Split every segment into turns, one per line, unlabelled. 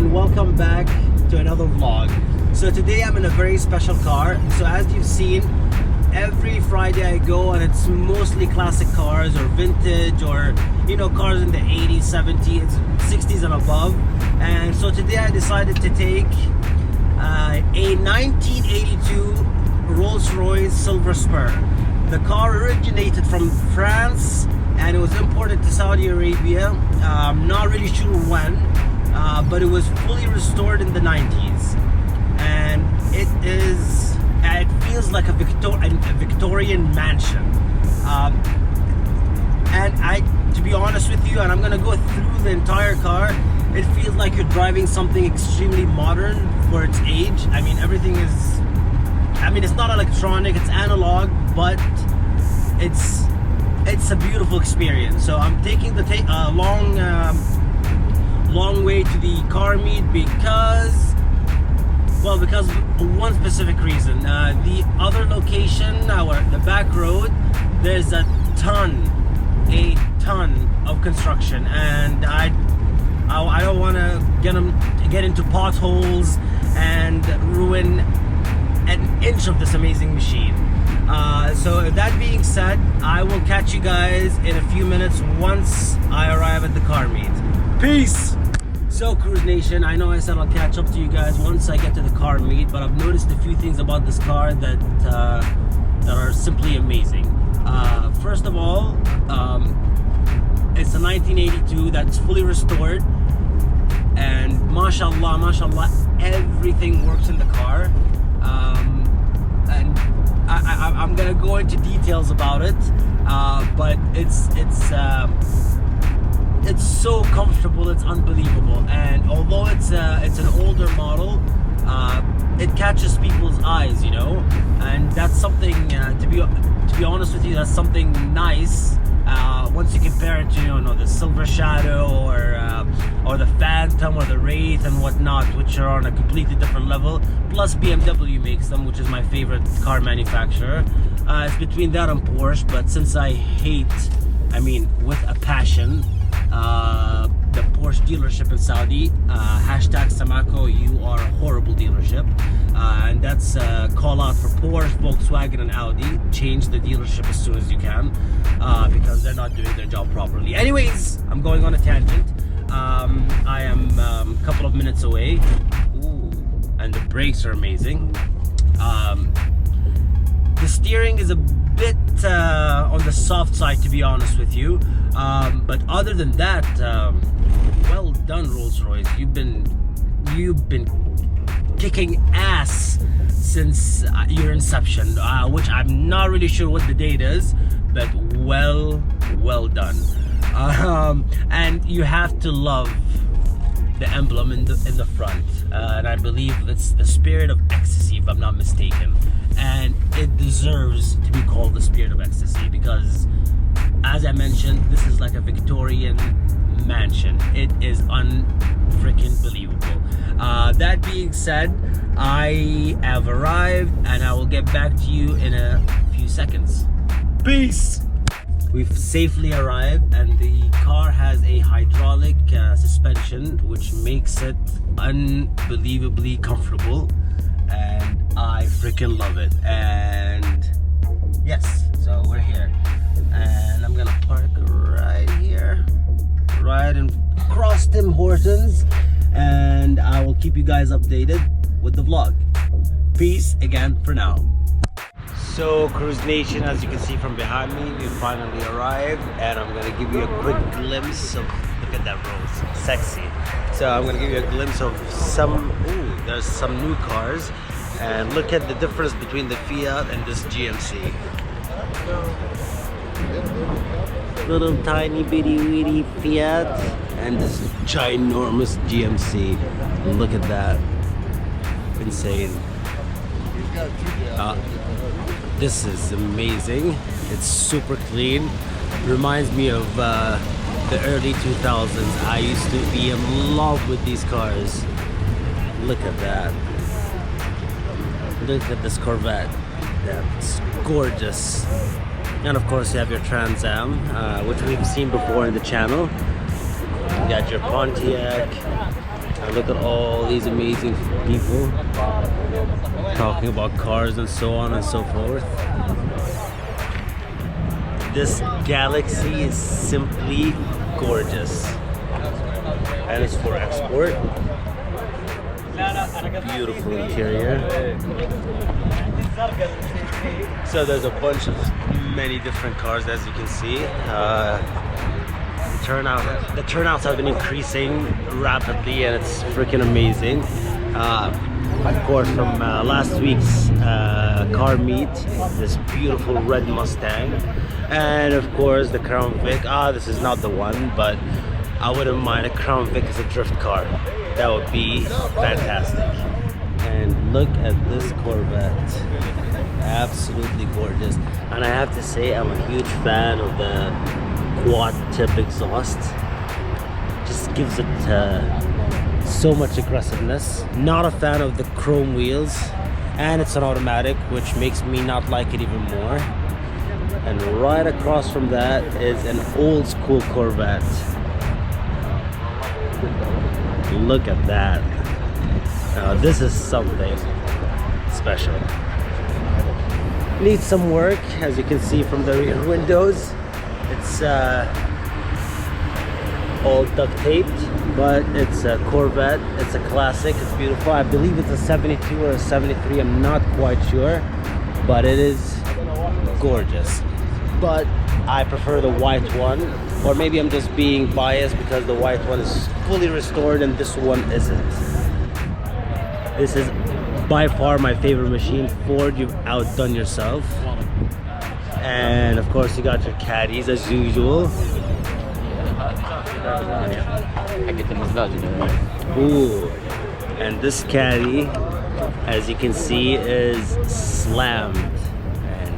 and welcome back to another vlog. So today I'm in a very special car. So as you've seen, every Friday I go and it's mostly classic cars or vintage or cars in the 80s, 70s, 60s and above. And so today I decided to take a 1982 Rolls-Royce Silver Spur. The car originated from France and it was imported to Saudi Arabia. I'm not really sure when, but it was fully restored in the 90s. And it feels like a Victorian mansion. And to be honest with you, and I'm gonna go through the entire car, it feels like you're driving something extremely modern for its age. I mean, everything is, it's not electronic, it's analog, but it's a beautiful experience. So I'm taking the long way to the car meet because of one specific reason. The other location, the back road, there's a ton of construction, and I don't want to get into potholes and ruin an inch of this amazing machine. So that being said, I will catch you guys in a few minutes once I arrive at the car meet. Peace! So CrewZNation, I know I said I'll catch up to you guys once I get to the car meet, but I've noticed a few things about this car that are simply amazing. First of all, it's a 1982 that's fully restored, and mashallah, everything works in the car. And I'm gonna go into details about it, but it's so comfortable, it's unbelievable. And although it's an older model, it catches people's eyes, and that's something to be honest with you, that's something nice. Once you compare it to the Silver Shadow or the Phantom or the Wraith and whatnot, which are on a completely different level. Plus BMW makes them, which is my favorite car manufacturer. It's between that and Porsche, but since I hate, with a passion, the Porsche dealership in Saudi, hashtag Samako, you are a horrible dealership. And that's a call out for Porsche, Volkswagen and Audi. Change the dealership as soon as you can, because they're not doing their job properly. Anyways, I'm going on a tangent. I am a couple of minutes away. Ooh, and the brakes are amazing. The steering is a bit on the soft side, to be honest with you, but other than that, well done, Rolls-Royce. You've been kicking ass since your inception, which I'm not really sure what the date is, but well done. And you have to love the emblem in the front, and I believe it's the Spirit of Ecstasy, if I'm not mistaken. And it deserves to be called the Spirit of Ecstasy because, as I mentioned, this is like a Victorian mansion. It is unfreaking believable. That being said, I have arrived and I will get back to you in a few seconds. Peace! We've safely arrived and the car has a hydraulic suspension, which makes it unbelievably comfortable. And I freaking love it. And yes, so we're here, and I'm gonna park right here, right across Tim Hortons, and I will keep you guys updated with the vlog. Peace again for now. So CrewZNation, as you can see from behind me, we finally arrived, and I'm gonna give you a quick glimpse of, look at that rose, sexy. So I'm gonna give you a glimpse of there's some new cars, and look at the difference between the Fiat and this GMC. Little tiny bitty weedy Fiat and this ginormous GMC. Look at that, insane. This is amazing. It's super clean. Reminds me of the early 2000s. I used to be in love with these cars. Look at that. Look at this Corvette. That's gorgeous. And of course you have your Trans Am, which we've seen before in the channel. You got your Pontiac, And look at all these amazing people talking about cars and so on and so forth. This galaxy is simply gorgeous. And it's for export. Beautiful interior. So there's a bunch of many different cars, as you can see. The turnouts have been increasing rapidly, and it's freaking amazing. Of course, from last week's car meet, this beautiful red Mustang, and of course the Crown Vic. This is not the one, but I wouldn't mind a Crown Vic as a drift car. That would be fantastic. And look at this Corvette. Absolutely gorgeous. And I have to say, I'm a huge fan of the quad tip exhaust. Just gives it so much aggressiveness. Not a fan of the chrome wheels. And it's an automatic, which makes me not like it even more. And right across from that is an old school Corvette. Look at that. This is something special. Needs some work, as you can see from the rear windows. It's all duct taped, but it's a Corvette. It's a classic. It's beautiful. I believe it's a 72 or a 73. I'm not quite sure, but it is gorgeous. But I prefer the white one, or maybe I'm just being biased because the white one is fully restored and this one isn't. This is by far my favorite machine. Ford, you've outdone yourself. And of course you got your caddies as usual. Ooh, and this caddy, as you can see, is slammed.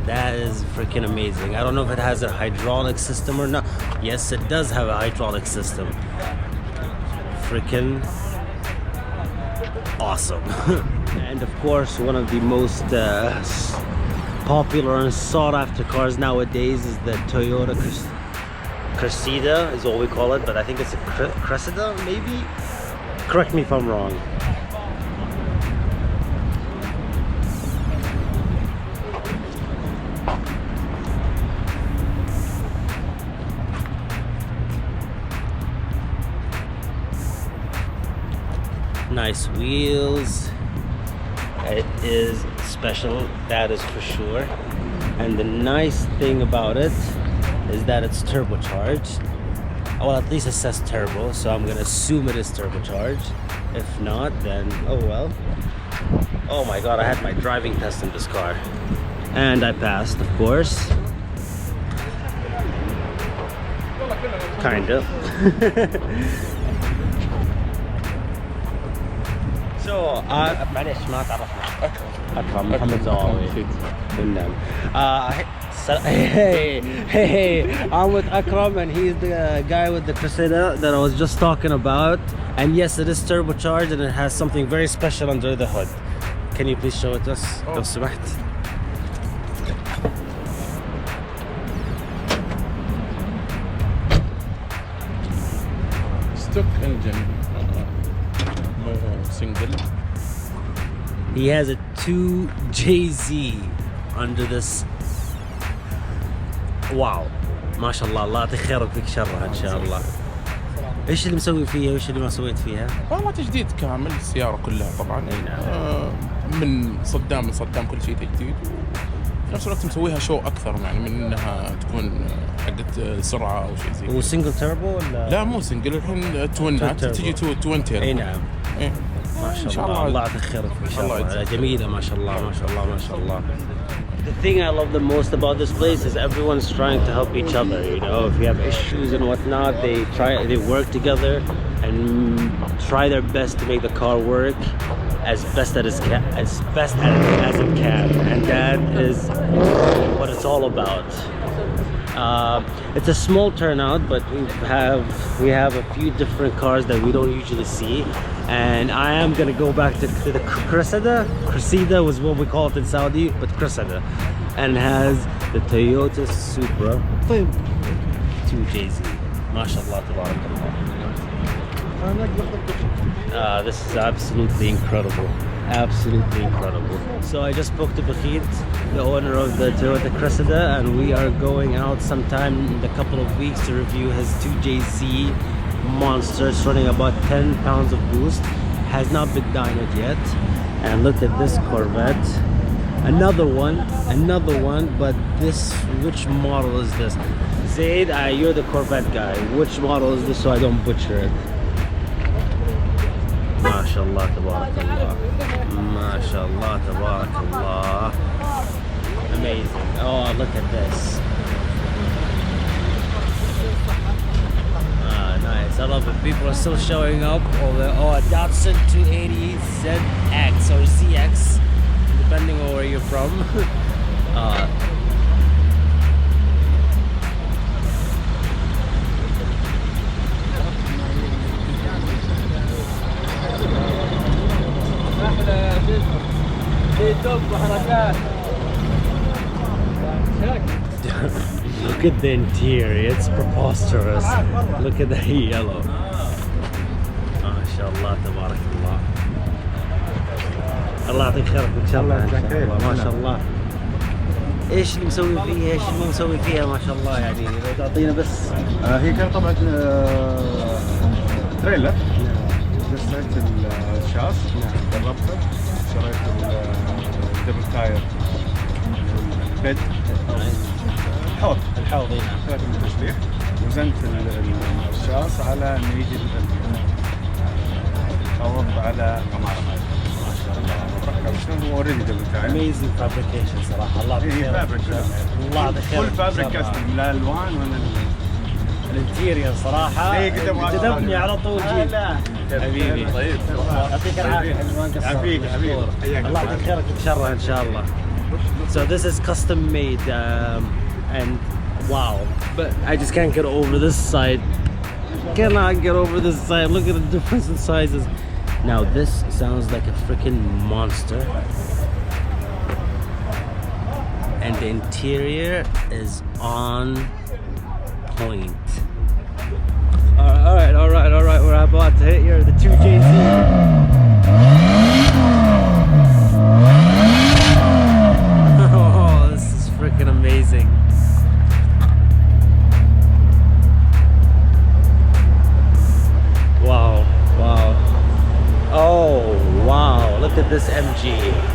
That is freaking amazing. I don't know if it has a hydraulic system or not. Yes, it does have a hydraulic system. Freaking awesome. And of course, one of the most popular and sought after cars nowadays is the Toyota Cressida, is what we call it, but I think it's a Cressida, maybe? Correct me if I'm wrong. Nice wheels. It is special, that is for sure. And the nice thing about it is that it's turbocharged. Well, at least it says turbo, so I'm gonna assume it is turbocharged. If not, then oh well. Oh my god, I had my driving test in this car. And I passed, of course. Kind of. So, معليش ما تعرفنا. أكرم محمد زاوي. Hey, I'm with Akram and he's the guy with the Cressida that I was just talking about. And yes, it is turbocharged and it has something very special under the hood. Can you please show it to us, لو سمحت?
Stock engine. Single.
He has a 2JZ under this. واو ما شاء الله، الله يعطيك خير ويكفيك شرها ان شاء الله. ايش اللي مسوي فيها وايش اللي ما سويت فيها؟
والله تجديد كامل السيارة كلها طبعا.
اي نعم.
من صدام كل شيء تجديد. في نفس الوقت مسويها شو اكثر، يعني من انها تكون حقت سرعة او شيء زي كذا.
هو سنجل تربو ولا؟
لا مو سنجل، الحين توينات تجي توين تيربو.
اي نعم.
إيه.
ما شاء الله، الله يعطيك خير ان شاء الله. جميلة ما شاء الله ما شاء الله ما شاء الله. The thing I love the most about this place is everyone's trying to help each other. You know, if you have issues and whatnot, they work together and try their best to make the car work as best as it can, and that is what it's all about. It's a small turnout, but we have a few different cars that we don't usually see, and I am gonna go back to the Cressida was what we call it in Saudi, but Cressida, and has the Toyota Supra 2JZ. MashaAllah, tabarakallah. This is absolutely incredible. Absolutely incredible. So I just spoke to Bakhit, the owner of the Toyota Cressida, and we are going out sometime in a couple of weeks to review his 2JZ monster. It's running about 10 pounds of boost. Has not been dynoed yet. And look at this Corvette. Another one, but this, which model is this? Zaid, you're the Corvette guy. Which model is this so I don't butcher it? MashaAllah, tabarakallah. MashaAllah, tabarakallah. Amazing. Oh, look at this. Nice. I love it. People are still showing up. A Datsun 280 ZX or ZX, depending on where you're from. Look at the interior, it's preposterous. Look at the yellow. MashaAllah, tabarakallah. الله يعطيك خيرك ان شاء الله. ما شاء الله. ايش اللي مسوي فيها ما شاء الله، يعني لو تعطينا بس.
هي كانت طبعا تريلر. جسدت الشاص، جربته، شريت الدبل تاير، البيد، الحوض شريت التشليح، وزنت الشاص على انه يجي الحوض على قمارة. ما شاء الله مركب شنو هو اوريدي دبل تاير.
اميزنج فابريكيشن صراحه. الله يعطيك خير. الله يعطيك خير.
كل فابريك كاستم، لا الوان ولا
الانتيريور صراحه. جذبني على طول. حبيبي طيب، يعطيك العافيه.
يعافيك حبيبي.
الله يعطيك خيرك ان شاء الله ان شاء الله. So this is custom made and wow, but I just can't get over this side. Cannot get over this side. Look at the difference in sizes. Now this sounds like a freaking monster, and the interior is on point. All right. We're about to hit here the 2JZ. Oh, this is freaking amazing. Wow. Oh wow, look at this MG.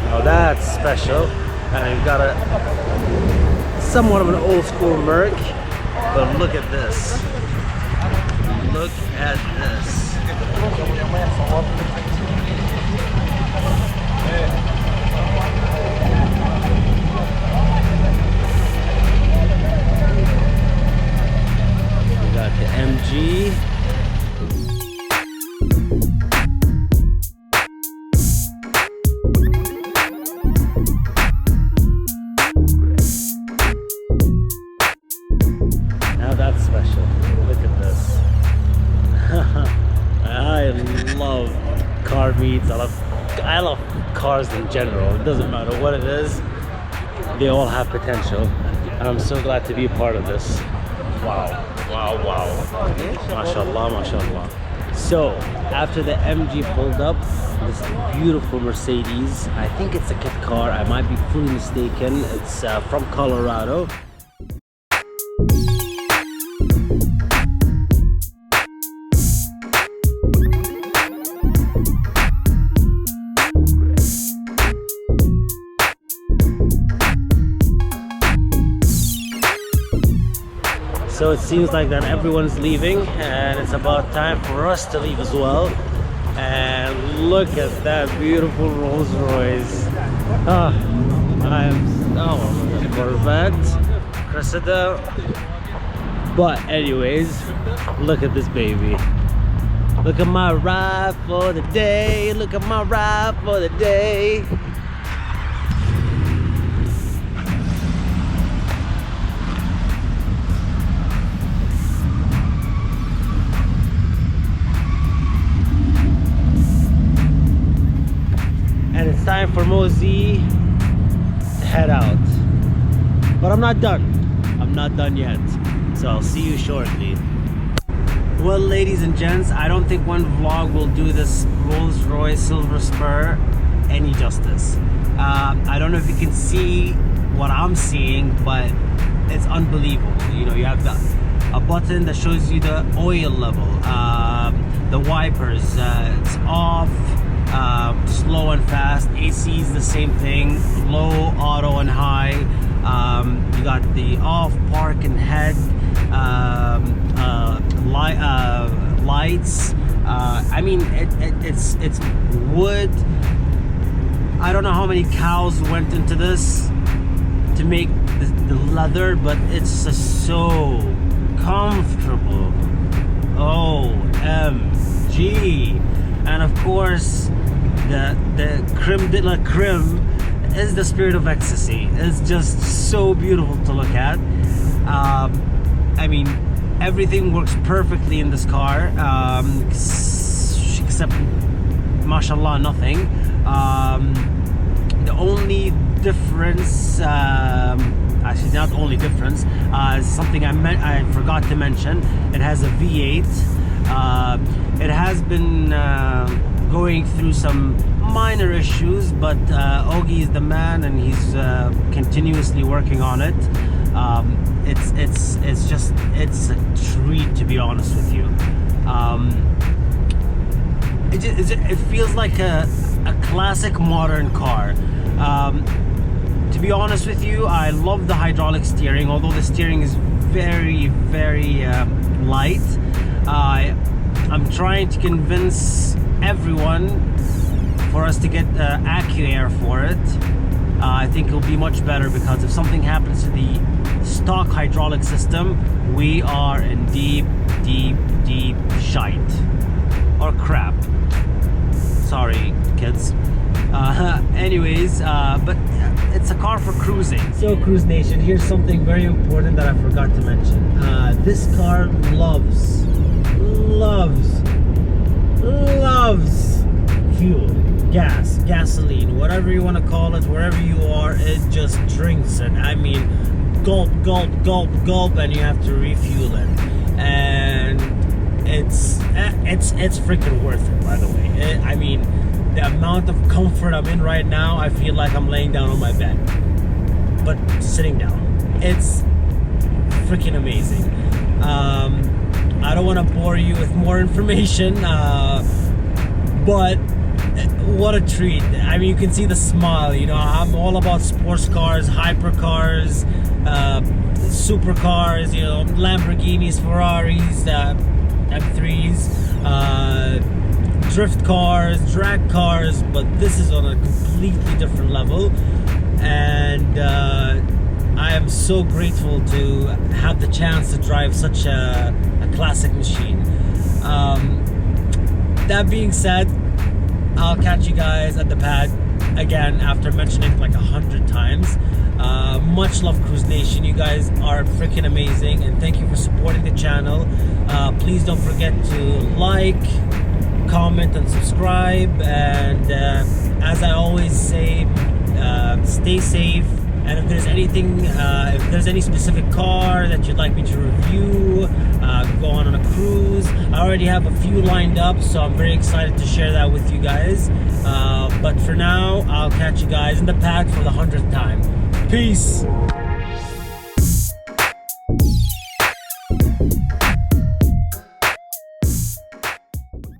Now that's special. And you've got somewhat of an old school Merc, but look at this. Look at this. We got the MG. That's special. Look at this. I love car meets. I love cars in general. It doesn't matter what it is. They all have potential. And I'm so glad to be a part of this. Wow. MashaAllah. So, after the MG pulled up, this beautiful Mercedes, I think it's a kit car. I might be fully mistaken. It's from Colorado. So it seems like that everyone's leaving, and it's about time for us to leave as well. And look at that beautiful Rolls Royce. Corvette, Cressida. But anyways, look at this baby. Look at my ride for the day. Look at my ride for the day. And it's time for Mosey to head out. But I'm not done. I'm not done yet. So I'll see you shortly. Well, ladies and gents, I don't think one vlog will do this Rolls-Royce Silver Spur any justice. I don't know if you can see what I'm seeing, but it's unbelievable. You know, you have a button that shows you the oil level, the wipers, it's off, slow and fast. AC is the same thing, low, auto, and high. You got the off, park, and head lights. I mean, it's wood. I don't know how many cows went into this to make the leather, but it's just so comfortable. OMG. And of course, the creme de la creme is the Spirit of Ecstasy. It's just so beautiful to look at. I mean, everything works perfectly in this car, except, mashallah, nothing. The only difference, actually not only difference, something I forgot to mention. It has a V8. It has been going through some minor issues, but Ogie is the man, and he's continuously working on it. It's a treat, to be honest with you. It feels like a classic modern car. To be honest with you, I love the hydraulic steering, although the steering is very, very light. I'm trying to convince everyone for us to get AccuAir for it. I think it'll be much better, because if something happens to the stock hydraulic system, we are in deep, deep, deep shite. Or crap. Sorry, kids. Anyways, but it's a car for cruising. So, CrewZNation, here's something very important that I forgot to mention. This car loves fuel, gas, gasoline, whatever you want to call it. Wherever you are, it just drinks it. I mean, gulp, gulp, gulp, gulp, and you have to refuel it. And it's freaking worth it, by the way. I mean, the amount of comfort I'm in right now, I feel like I'm laying down on my bed, but sitting down. It's freaking amazing. I don't want to bore you with more information, but what a treat. I mean, you can see the smile. You know, I'm all about sports cars, hypercars, supercars, you know, Lamborghinis, Ferraris, M3s, drift cars, drag cars, but this is on a completely different level. And I am so grateful to have the chance to drive such a classic machine. That being said, I'll catch you guys at the pad again after mentioning it like 100 times. Much love, CrewZNation. You guys are freaking amazing, and thank you for supporting the channel. Please don't forget to like, comment, and subscribe. And as I always say, stay safe. And if there's anything, if there's any specific car that you'd like me to review, go on a cruise. I already have a few lined up, so I'm very excited to share that with you guys. But for now, I'll catch you guys in the pad for the 100th time. Peace.